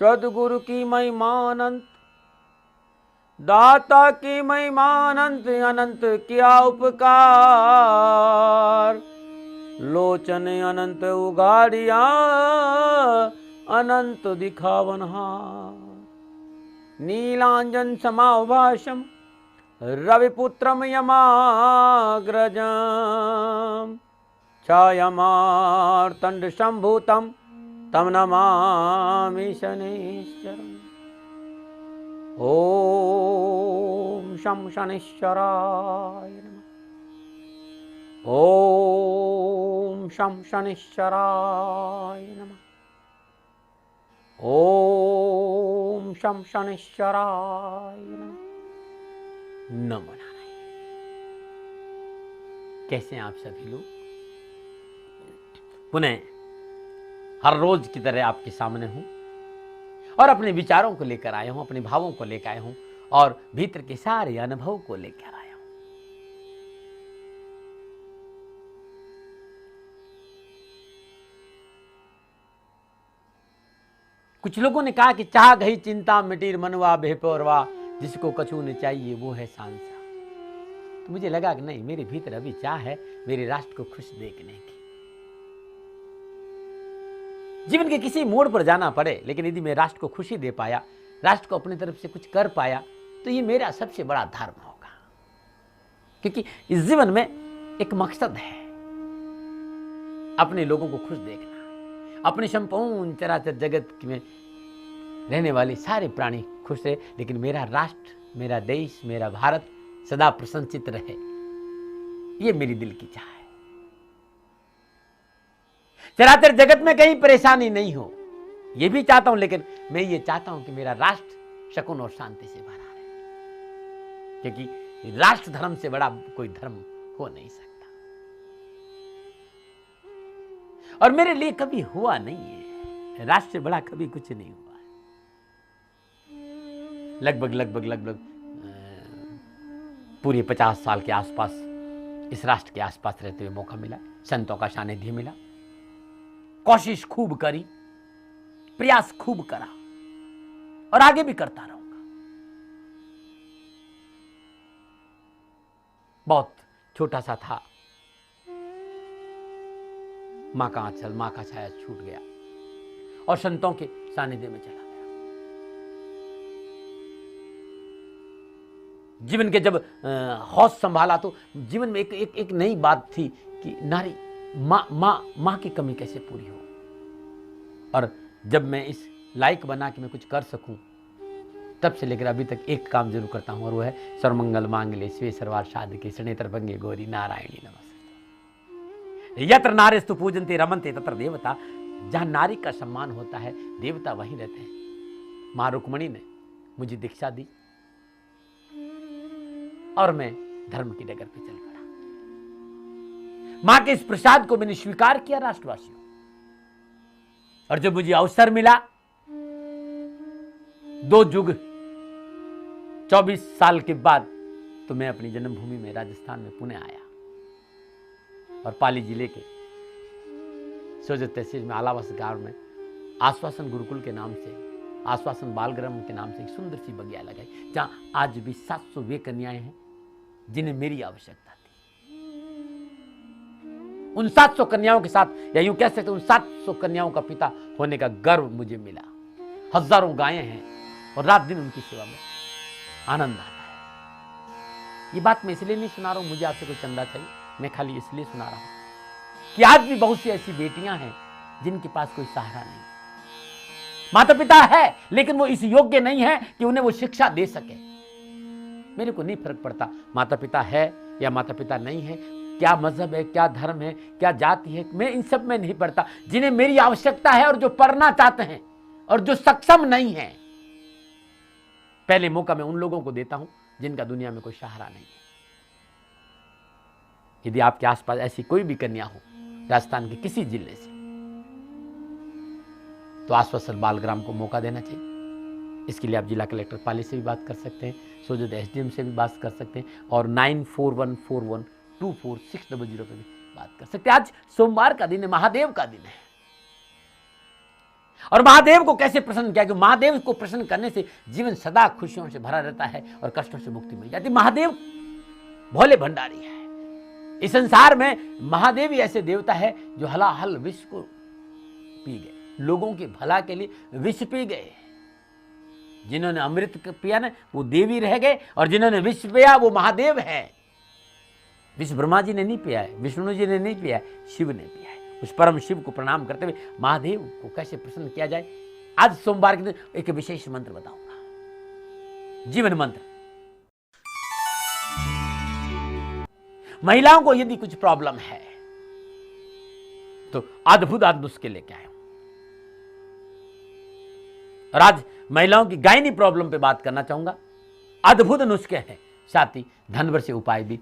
सदगुरु की महिमानंत, दाता की महिमानंत, अनंत किया उपकार। लोचन अनंत उगाड़िया, अनंत दिखावनहार। नीलांजन समाभाषम रविपुत्रम यमाग्रजम, छायामार्तंड संभूतम तम नमामि शनिश्चरम्। ओम शं शनिश्चराय नमः। ओम शं शनिश्चराय नमः। ओम शं शनिश्चराय नमः। नमो नारायण। कैसे हैं आप सभी लोग? पुनः हर रोज की तरह आपके सामने हूं और अपने विचारों को लेकर आया हूं, अपने भावों को लेकर आया हूं और भीतर के सारे अनुभव को लेकर आया हूं। कुछ लोगों ने कहा कि चाह गई चिंता मिटीर मनवा बेपरवा, जिसको कछु न चाहिए वो है सांसा। तो मुझे लगा कि नहीं, मेरे भीतर अभी चाह है मेरे राष्ट्र को खुश देखने की। जीवन के किसी मोड़ पर जाना पड़े, लेकिन यदि मैं राष्ट्र को खुशी दे पाया, राष्ट्र को अपनी तरफ से कुछ कर पाया, तो ये मेरा सबसे बड़ा धर्म होगा। क्योंकि इस जीवन में एक मकसद है, अपने लोगों को खुश देखना। अपने संपूर्ण चराचर जगत में रहने वाले सारे प्राणी खुश रहे, लेकिन मेरा राष्ट्र, मेरा देश, मेरा भारत सदा प्रसन्नचित्त रहे, ये मेरी दिल की चाह है। चराचर जगत में कहीं परेशानी नहीं हो, ये भी चाहता हूं, लेकिन मैं ये चाहता हूं कि मेरा राष्ट्र शकुन और शांति से भरा रहे, क्योंकि राष्ट्र धर्म से बड़ा कोई धर्म हो नहीं सकता। और मेरे लिए कभी हुआ नहीं है, राष्ट्र से बड़ा कभी कुछ नहीं हुआ है। लगभग पूरे 50 साल के आसपास इस राष्ट्र के आसपास रहते हुए मौका मिला, संतों का सानिध्य मिला, कोशिश खूब करी, प्रयास खूब करा और आगे भी करता रहूंगा। बहुत छोटा सा था, मां का आंचल, मां का छाया छूट गया और संतों के सानिध्य में चला गया। जीवन के जब होश संभाला तो जीवन में एक नई बात थी कि नारी मां की कमी कैसे पूरी हो। और जब मैं इस लायक बना कि मैं कुछ कर सकूं, तब से लेकर अभी तक एक काम जरूर करता हूं, और वो है सर्वमंगल मांगल्ये शिवे सर्वार्थ साधिके शरण्ये त्र्यंबके गौरी नारायणी नमस्ते। यत्र नारीस्तु पूजन्ते रमन्ते तत्र देवता। जहां नारी का सम्मान होता है, देवता वहीं रहते हैं। मां रुक्मणी ने मुझे दीक्षा दी और मैं धर्म की डगर पे चल पड़ा। मां के इस प्रसाद को मैंने स्वीकार किया राष्ट्रवासियों, और जब मुझे अवसर मिला, 2 युग 24 साल के बाद, तो मैं अपनी जन्मभूमि में राजस्थान में पुणे आया और पाली जिले के सोजत तहसील में आलावास गांव में आश्वासन गुरुकुल के नाम से, आश्वासन बालग्राम के नाम से एक सुंदर सी बगिया लगाई, जहां आज भी 700 वे कन्याएं हैं जिन्हें मेरी आवश्यकता थी। उन 700 कन्याओं के साथ, या यूं कह सकते उन 700 कन्याओं का पिता होने का गर्व मुझे मिला। हजारों गायें हैं और रात दिन उनकी सेवा में आनंद आता है। ये बात मैं इसलिए नहीं सुना रहा हूं मुझे आपसे कोई चंदा चाहिए, मैं खाली इसलिए सुना रहा हूं कि आज भी बहुत सी ऐसी बेटियां हैं जिनके पास कोई सहारा नहीं। माता पिता है, लेकिन वो इस योग्य नहीं है कि उन्हें वो शिक्षा दे सके। मेरे को नहीं फर्क पड़ता माता पिता है या माता पिता नहीं है, क्या मजहब है, क्या धर्म है, क्या जाति है, मैं इन सब में नहीं पड़ता। जिन्हें मेरी आवश्यकता है और जो पढ़ना चाहते हैं और जो सक्षम नहीं है, पहले मौका मैं उन लोगों को देता हूं जिनका दुनिया में कोई सहारा नहीं है। यदि आपके आसपास ऐसी कोई भी कन्या हो राजस्थान के किसी जिले से, तो आश्वासन बालग्राम को मौका देना चाहिए। इसके लिए आप जिला कलेक्टर पाली से भी बात कर सकते हैं, सोजत एसडीएम से भी बात कर सकते हैं, और 9414124600 पे भी बात कर सकते हैं। आज सोमवार का दिन है, महादेव का दिन है। और महादेव को कैसे प्रसन्न किया? कि महादेव को प्रसन्न करने से जीवन सदा खुशियों से भरा रहता है और कष्टों से मुक्ति मिल जाती। महादेव भोले भंडारी है। इस संसार में महादेव ही ऐसे देवता है जो हलाहल विष को पी गए, लोगों के भला के लिए विष पी गए। जिन्होंने अमृत पिया ना वो देवी रह गए, और जिन्होंने विष पिया वो महादेव है। विष ब्रह्मा जी ने नहीं पिया है, विष्णु जी ने नहीं पिया है, शिव ने पिया है। उस परम शिव को प्रणाम करते हुए महादेव को कैसे प्रसन्न किया जाए, आज सोमवार के दिन एक विशेष मंत्र बताऊंगा, जीवन मंत्र। महिलाओं को यदि कुछ प्रॉब्लम है तो अद्भुत नुस्खे लेके आए। और आज महिलाओं की गायनी प्रॉब्लम पे बात करना चाहूंगा। अद्भुत नुस्खे हैं, साथ ही धनवर से उपाय भी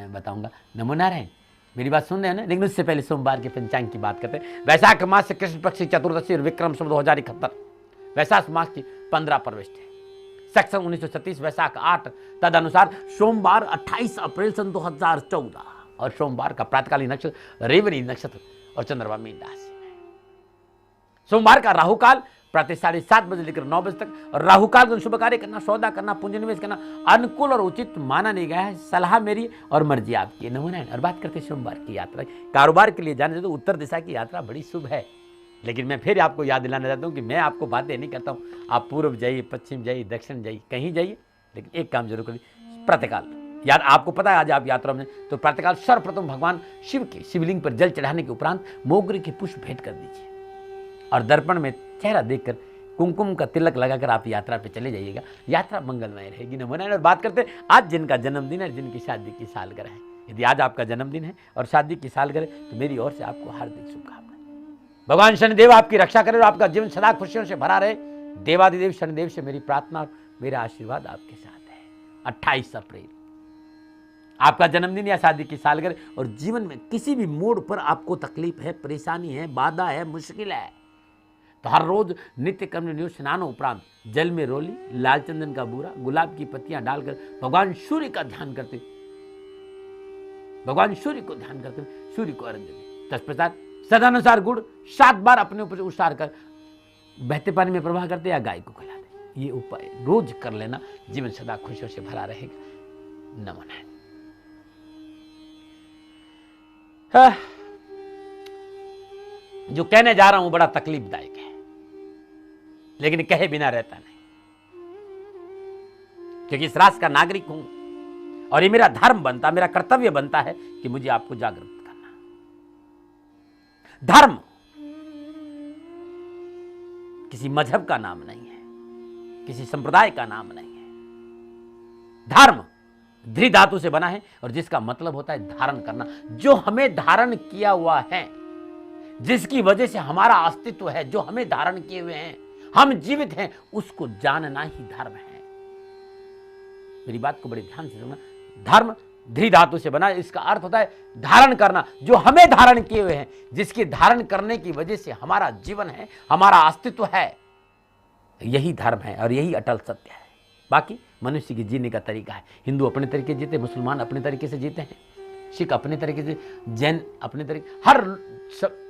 बताऊंगा। नमो नारायण। मेरी बात सुन रहे हैं ना? लेकिन उससे पहले सोमवार के पंचांग की बात करते हैं। वैशाख मास से कृष्ण पक्ष की चतुर्दशी और विक्रम संवत 2071 वैशाख मास की 15 प्रविष्ट है। सेक्शन 1936 वैशाख 8 तदनुसार सोमवार 28 अप्रैल सन 2014 और सोमवार का प्रातकालीन नक्षत्र रेवती नक्षत्र और चंद्रमा मीन राशि में। सोमवार का राहु काल प्रातः 7:30 बजे लेकर 9 बजे तक, और राहु काल में शुभ कार्य करना, सौदा करना, पूंजी निवेश करना अनुकूल और उचित माना नहीं गया है। सलाह मेरी और मर्जी आपकी। नमो नारायण। और बात करते हैं सोमवार की यात्रा। कारोबार के लिए जाने तो उत्तर दिशा की यात्रा बड़ी शुभ है, लेकिन मैं फिर आपको याद दिलाना चाहता हूँ कि मैं आपको बातें नहीं करता हूँ। आप पूर्व जाइए, पश्चिम जाइए, दक्षिण जाइए, कहीं जाइए, लेकिन एक काम जरूर करिए, प्रातःकाल यार आपको पता है आज आप यात्रा में तो प्रातःकाल सर्वप्रथम भगवान शिव के शिवलिंग पर जल चढ़ाने के उपरांत मोगरे के पुष्प भेंट कर दीजिए और दर्पण में चेहरा देखकर कुमकुम का तिलक लगाकर आप यात्रा पे चले जाइएगा। यात्रा मंगलमय रहेगी। नमो नारायण। और बात करते हैं आज जिनका जन्मदिन है, जिनकी शादी की सालगिरह है। यदि आज आपका जन्मदिन है और शादी की सालगिरह तो मेरी ओर से आपको हार्दिक शुभकामनाएं। भगवान शनिदेव आपकी रक्षा करे और आपका जीवन सदा खुशियों से भरा रहे। देवादिदेव शनिदेव से मेरी प्रार्थना, मेरा आशीर्वाद आपके साथ है। 28 अप्रैल आपका जन्मदिन या शादी की सालगिरह, और जीवन में किसी भी मोड़ पर आपको तकलीफ है, परेशानी है, बाधा है, मुश्किल है, तो हर रोज नित्य कर्म नियुक्त स्नानों उपरांत जल में रोली, लाल चंदन का बूरा, गुलाब की पत्तियां डालकर भगवान सूर्य का ध्यान करते, भगवान सूर्य को ध्यान करते सूर्य को अर्घ्य दें। तत्पश्चात सदानुसार गुड़ 7 बार अपने ऊपर उछाल कर बहते पानी में प्रवाह करते या गाय को खिला दे। ये उपाय रोज कर लेना, जीवन सदा खुशियों से भरा रहेगा। नमो नारायण। जो कहने जा रहा हूं बड़ा तकलीफदायक है, लेकिन कहे बिना रहता नहीं, क्योंकि इस राष्ट्र का नागरिक हूं और ये मेरा धर्म बनता, मेरा कर्तव्य बनता है कि मुझे आपको जागरूक करना। धर्म किसी मजहब का नाम नहीं है, किसी संप्रदाय का नाम नहीं है। धर्म धृ धातु से बना है और जिसका मतलब होता है धारण करना। जो हमें धारण किया हुआ है, जिसकी वजह से हमारा अस्तित्व है, जो हमें धारण किए हुए हैं, हम जीवित हैं, उसको जानना ही धर्म है। मेरी बात को बड़े ध्यान से सुनना। धर्म धृ धातु से बना है, इसका अर्थ होता है धारण करना। जो हमें धारण किए हुए हैं, जिसके धारण करने की वजह से हमारा जीवन है, हमारा अस्तित्व है, यही धर्म है और यही अटल सत्य है। बाकी मनुष्य की जीने का तरीका है। हिंदू अपने तरीके जीते, मुसलमान अपने तरीके से जीते हैं, सिख अपने तरीके से, जैन अपने तरीके, हर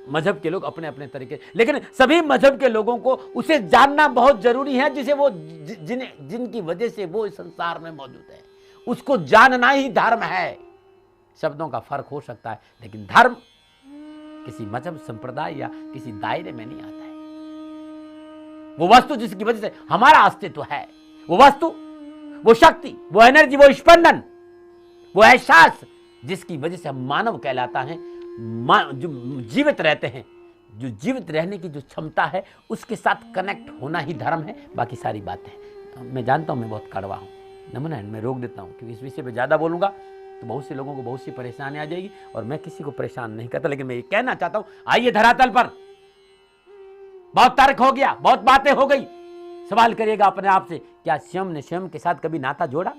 मजहब के लोग अपने अपने तरीके। लेकिन सभी मजहब के लोगों को उसे जानना बहुत जरूरी है, जिसे वो जिनकी वजह से वो इस संसार में मौजूद है, उसको जानना ही धर्म है। शब्दों का फर्क हो सकता है, लेकिन धर्म किसी मजहब, संप्रदाय या किसी दायरे में नहीं आता है। वो वस्तु जिसकी वजह से हमारा अस्तित्व है, वो वस्तु, वो शक्ति, वो एनर्जी, वो स्पंदन, वो एहसास, जिसकी वजह से हम मानव कहलाता है, जो जीवित रहते हैं, जो जीवित रहने की जो क्षमता है, उसके साथ कनेक्ट होना ही धर्म है। बाकी सारी बातें मैं जानता हूं, मैं बहुत कड़वा हूं। नमो नारायण। मैं रोक देता हूं, क्योंकि इस विषय पे ज्यादा बोलूंगा तो बहुत से लोगों को बहुत सी परेशानी आ जाएगी, और मैं किसी को परेशान नहीं करता। लेकिन मैं ये कहना चाहता हूं, आइए धरातल पर। बहुत तर्क हो गया, बहुत बातें हो गई। सवाल करिएगा अपने आप से, क्या स्वयं ने स्वयं के साथ कभी नाता जोड़ा?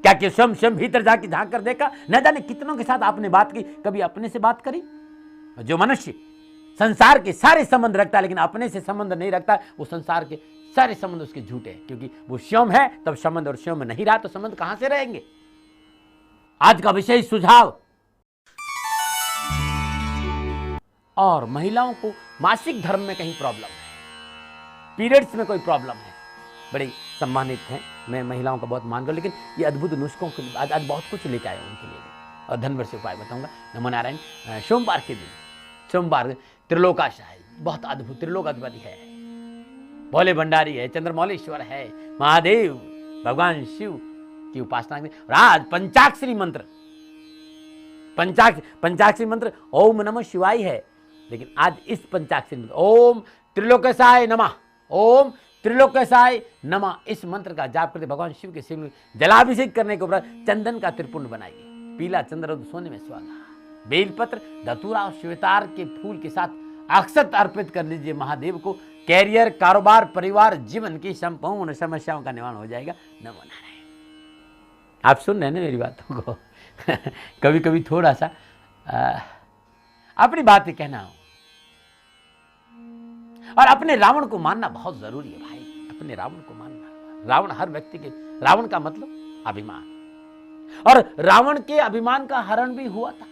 क्या स्वयं स्वयं भीतर जाके झांक कर देखा? न जाने कितनों के साथ आपने बात की, कभी अपने से बात करी? जो मनुष्य संसार के सारे संबंध रखता है लेकिन अपने से संबंध नहीं रखता, वो संसार के सारे संबंध उसके झूठे हैं, क्योंकि वो स्वयं है तब संबंध, और स्वयं नहीं रहा तो संबंध कहां से रहेंगे? आज का विषय सुझाव और महिलाओं को मासिक धर्म में कहीं प्रॉब्लम है, पीरियड्स में कोई प्रॉब्लम है, बड़े सम्मानित हैं। मैं महिलाओं का बहुत मान कर, लेकिन ये अद्भुत नुस्खों के लिए आज बहुत कुछ लेके आया उनके लिए और धनवर से उपाय बताऊंगा। नमो नारायण। सोमवार के दिन, सोमवार त्रिलोकाशाही, बहुत अद्भुत त्रिलोक अधिपति है, भोले भंडारी है, चंद्रमौलेश्वर है, महादेव भगवान शिव की उपासना करें। और आज पंचाक्षरी मंत्र, पंचाक्षरी मंत्र ओम नमः शिवाय है, लेकिन आज इस पंचाक्षरी मंत्र ओम त्रिलोकेशाय नमः, ओम त्रिलोकेशाय नमः, इस मंत्र का जाप करते भगवान शिव के शिव में जलाभिषेक करने के उपरांत चंदन का त्रिपुंड बनाइए, पीला चंद्र सोने में सुहागा, बेलपत्र धतूरा और श्वेतार के फूल के साथ अक्षत अर्पित कर लीजिए महादेव को। कैरियर, कारोबार, परिवार, जीवन की संपूर्ण समस्याओं का निवारण हो जाएगा। नमो नारायण। आप सुन रहे हैं ना मेरी बातों को कभी कभी थोड़ा सा अपनी बातें कहना हो, और अपने रावण को मानना बहुत जरूरी है भाई, अपने रावण को मानना। रावण हर व्यक्ति के, रावण का मतलब अभिमान, और रावण के अभिमान का हरण भी हुआ था।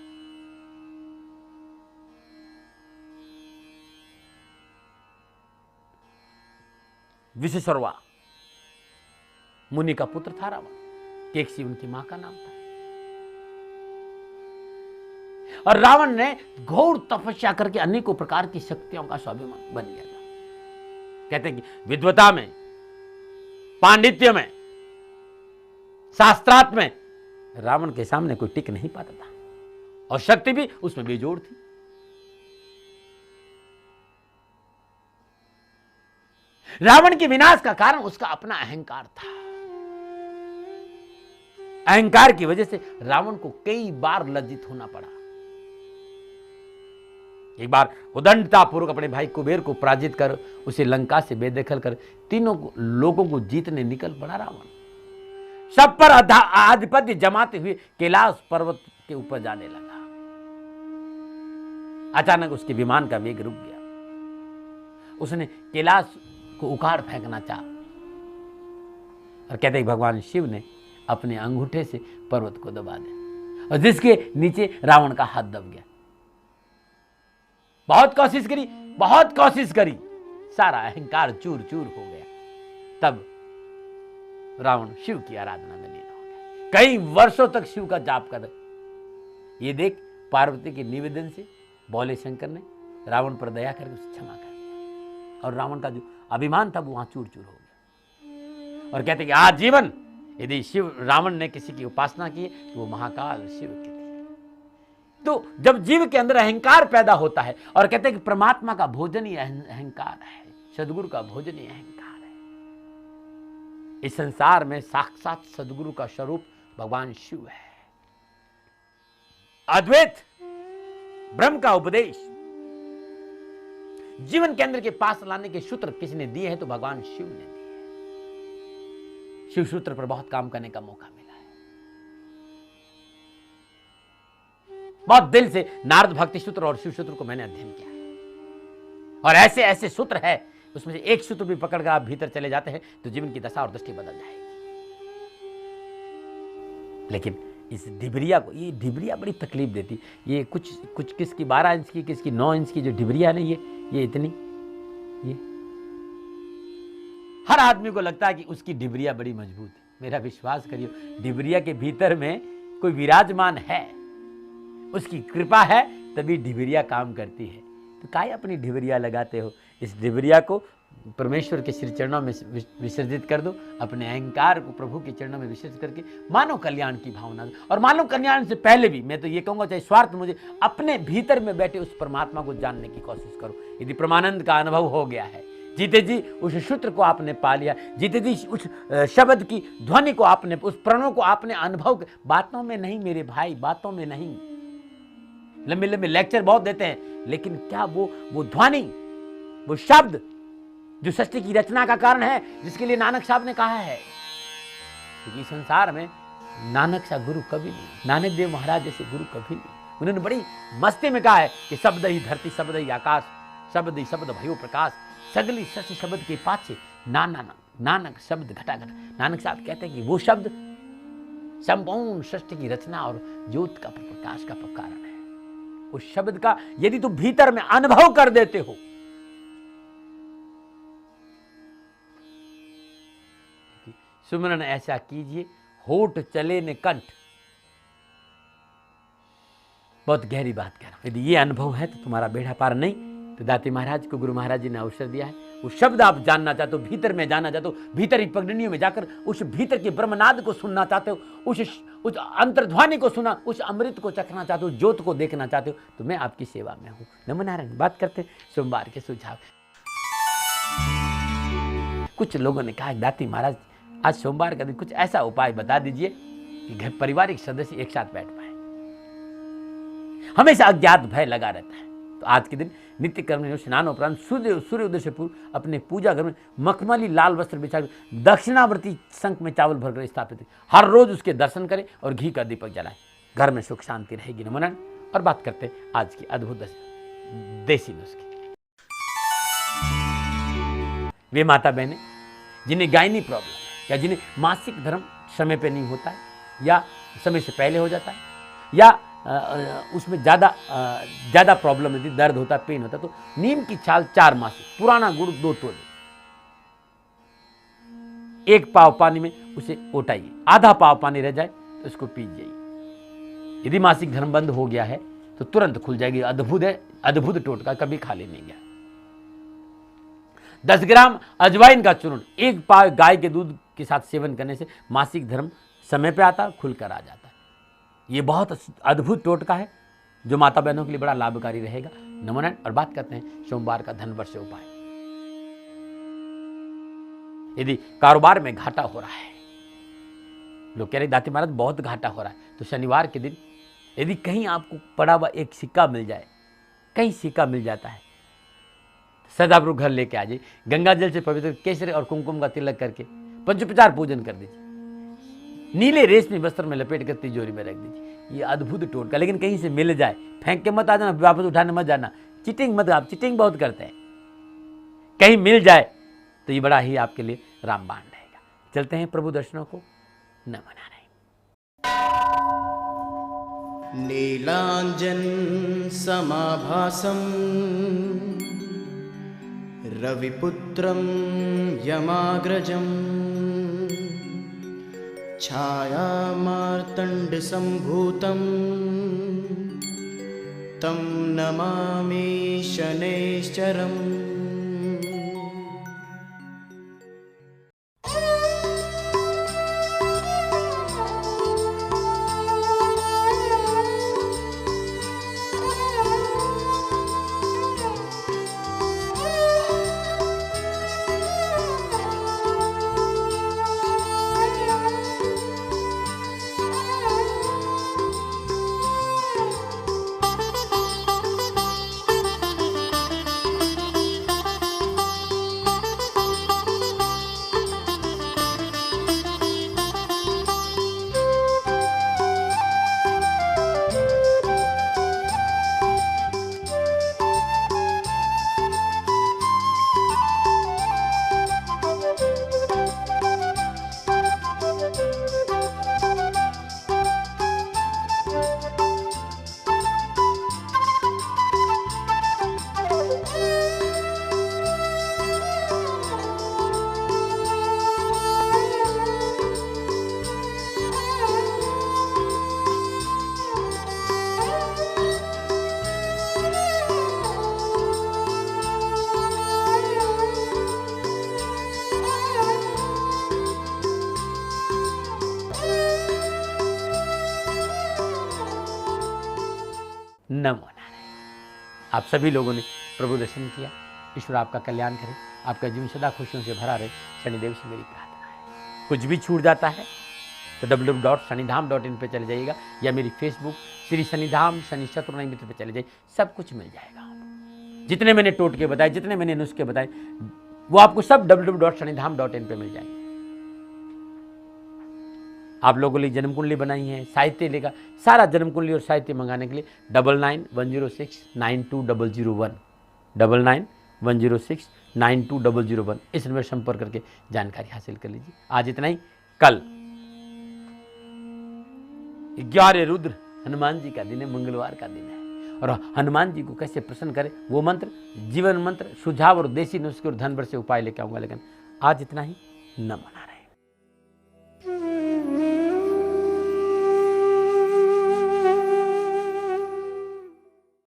विशेषरवा मुनि का पुत्र था रावण, केकसी उनकी मां का नाम था। और रावण ने घोर तपस्या करके अनेकों प्रकार की शक्तियों का स्वाभिमान बन गया था। कहते हैं कि विद्वता में, पांडित्य में, शास्त्रार्थ में रावण के सामने कोई टिक नहीं पाता था, और शक्ति भी उसमें बेजोड़ थी। रावण के विनाश का कारण उसका अपना अहंकार था। अहंकार की वजह से रावण को कई बार लज्जित होना पड़ा। एक बार उदंडतापूर्वक अपने भाई कुबेर को पराजित कर, उसे लंका से बेदखल कर तीनों लोगों को जीतने निकल पड़ा रावण। सब पर आधिपत्य जमाते हुए कैलाश पर्वत के ऊपर जाने लगा। अचानक उसके विमान का वेग रुक गया। उसने कैलाश को उखाड़ फेंकना चाहा, और कहते हैं भगवान शिव ने अपने अंगूठे से पर्वत को दबा दिया, और जिसके नीचे रावण का हाथ दब गया। बहुत कोशिश करी, बहुत कोशिश करी, सारा अहंकार चूर चूर हो गया। तब रावण शिव की आराधना में लीन हो गया। कई वर्षों तक शिव का जाप कर, ये देख पार्वती के निवेदन से भोले शंकर ने रावण पर दया करके उसे क्षमा कर दिया, और रावण का जो अभिमान था वो वहां चूर चूर हो गया। और कहते कि आजीवन यदि शिव रावण ने किसी की उपासना की तो वो महाकाल शिव की थी। तो जब जीव के अंदर अहंकार पैदा होता है, और कहते हैं कि परमात्मा का भोजन ही अहंकार है, सदगुरु का भोजन ही अहंकार है। इस संसार में साक्षात सदगुरु का स्वरूप भगवान शिव है। अद्वैत ब्रह्म का उपदेश जीवन के अंदर के पास लाने के सूत्र किसने दिए हैं? तो भगवान शिव ने दिए। शिव सूत्र पर बहुत काम करने का मौका मिला है। बहुत दिल से नारद भक्ति सूत्र और शिव सूत्र को मैंने अध्ययन किया है, और ऐसे ऐसे सूत्र है, उसमें से एक सूत्र भी पकड़कर आप भीतर चले जाते हैं तो जीवन की दशा और दृष्टि बदल जाएगी। लेकिन इस ढिबरिया को, ये ढिबरिया बड़ी तकलीफ देती। ये कुछ किसकी 12 इंच की, किसकी 9 इंच की जो ढिबरिया नहीं, ये इतनी, ये हर आदमी को लगता है कि उसकी ढिबरिया बड़ी मजबूत है। मेरा विश्वास करियो, ढिबरिया के भीतर में कोई विराजमान है, उसकी कृपा है, तभी ढिबरिया काम करती है। तो काहे अपनी ढिबरिया लगाते हो? इस ढिबरिया को परमेश्वर के श्री चरणों में विसर्जित कर दो, अपने अहंकार को प्रभु के चरणों में विसर्जित करके मानव कल्याण की भावना दो। और मानव कल्याण से पहले भी मैं तो ये कहूंगा, चाहे स्वार्थ मुझे, अपने भीतर में बैठे उस परमात्मा को जानने की कोशिश करो। यदि परमानंद का अनुभव हो गया है, जीते जी उस सूत्र को आपने पा लिया, जीते जी उस शब्द की ध्वनि को आपने, उस प्रणव को आपने अनुभव, बातों में नहीं मेरे भाई, बातों में नहीं। लंबे लंबे लेक्चर बहुत देते हैं, लेकिन क्या वो ध्वनि, वो शब्द जो सृष्टि की रचना का कारण है, जिसके लिए नानक साहब ने कहा है, क्योंकि संसार में नानक सा गुरु कभी नहीं, नानक देव महाराज जैसे गुरु कभी नहीं। उन्होंने बड़ी मस्ती में कहा है कि शब्द ही धरती, शब्द ही आकाश, शब्द ही शब्द भयो प्रकाश, सगली सच शब्द के पाछे नानक शब्द घटा घटा। नानक साहब कहते हैं कि वो शब्द संपूर्ण सृष्टि की रचना और ज्योत का प्रकाश का कारण है। उस शब्द का यदि तुम भीतर में अनुभव कर देते हो, सुमरन ऐसा कीजिए होठ चले न कंठ। बहुत गहरी बात कह रहा हूं। यदि ये अनुभव है तो तुम्हारा बेड़ा पार नहीं। तो दाती महाराज को गुरु महाराज जी ने अवसर दिया है। वो शब्द आप जानना चाहते हो, भीतर में जानना चाहते हो, भीतर ही पगडंडियों में जाकर उस भीतर के ब्रह्मनाद को सुनना चाहते हो, उस अंतर्ध्वनि को सुना, उस अमृत को चखना चाहते हो, ज्योत को देखना चाहते हो, तो मैं आपकी सेवा में हूं। नमो नारायण। बात करते सोमवार के सुझाव। कुछ लोगों ने कहा दाती महाराज आज सोमवार का दिन कुछ ऐसा उपाय बता दीजिए कि घर पारिवारिक सदस्य एक साथ बैठ पाए। हमेशा अज्ञात भय लगा रहता है। तो आज के दिन नित्य कर्म में स्नान उपरांत सूर्योदय से पूर्व अपने पूजा घर में मखमली लाल वस्त्र बिछाकर दक्षिणावर्ती शंख में चावल भरकर स्थापित, हर रोज उसके दर्शन करें और घी का दीपक जलाएं। घर में सुख शांति रहेगी। नमन। और बात करते हैं आज की अद्भुत देसी नुस्खे। वे माता बहनें जिन्हें गायनी प्रॉब्लम है या जिन्हें मासिक धर्म समय पे नहीं होता है या समय से पहले हो जाता है या उसमें ज़्यादा प्रॉब्लम होती, दर्द होता, पेन होता, तो नीम की छाल 4 मासिक, पुराना गुड़ 2 तोले, 1 पाव पानी में उसे ओटाइए, आधा पाव पानी रह जाए तो उसको पीजिए। यदि मासिक धर्म बंद हो गया है तो तुरंत खुल जाएगी। अद्भुत है, अद्भुत टोटका, कभी खाली नहीं गया। 10 ग्राम अजवाइन का चूर्ण 1 पाव गाय के दूध के साथ सेवन करने से मासिक धर्म समय पे आता, खुलकर आ जाता है। ये बहुत अद्भुत टोटका है जो माता बहनों के लिए बड़ा लाभकारी रहेगा। नमो नारायण। और बात करते हैं सोमवार का धन वर्ष उपाय। यदि कारोबार में घाटा हो रहा है, लोग कह रहे दाती महाराज बहुत घाटा हो रहा है, तो शनिवार के दिन यदि कहीं आपको पड़ा हुआ एक सिक्का मिल जाए, कहीं सिक्का मिल जाता है, सदाप्रभु घर लेके आ जाइए, गंगा जल से पवित्र केसर और कुमकुम का तिलक करके पंचोपचार पूजन कर दीजिए, नीले रेशमी वस्त्र में लपेट कर तिजोरी में रख दीजिए। ये अद्भुत टोटका। लेकिन कहीं से मिल जाए, फेंक के मत आ जाना, वापस उठाने मत जाना, चीटिंग मत। आप चीटिंग बहुत करते हैं। कहीं मिल जाए तो ये बड़ा ही आपके लिए रामबाण रहेगा। चलते हैं प्रभु दर्शनों को। नमो नारायण। नीलांजन समाभासम रविपुत्रं यमाग्रजं छायामार्तण्डसम्भूतं तं नमामि शनैश्चरम्। नमो नारायण। आप सभी लोगों ने प्रभु दर्शन किया। ईश्वर आपका कल्याण करे, आपका जीवन सदा खुशियों से भरा रहे। शनिदेव से मेरी प्रार्थना है। कुछ भी छूट जाता है तो www.shanidham.in पे चले जाइएगा या मेरी फेसबुक श्री शनिधाम शनि चतुर्नाई मित्र पे चले जाइए, सब कुछ मिल जाएगा। जितने मैंने टोटके बताए, जितने मैंने नुस्खे बताए, वो आपको सब www.shanidham.in पे मिल जाएंगे। आप लोगों के लिए जन्म कुंडली बनाई है, साहित्य लेगा, सारा जन्म कुंडली और साहित्य मंगाने के लिए 9910692001 9910692001 इस नंबर संपर्क करके जानकारी हासिल कर लीजिए। आज इतना ही। कल 11 रुद्र हनुमान जी का दिन है, मंगलवार का दिन है, और हनुमान जी को कैसे प्रसन्न करें, वो मंत्र, जीवन मंत्र, सुझाव और देसी नुस्खे और धन भर से उपाय लेके आऊँगा। लेकिन आज इतना ही, नमन।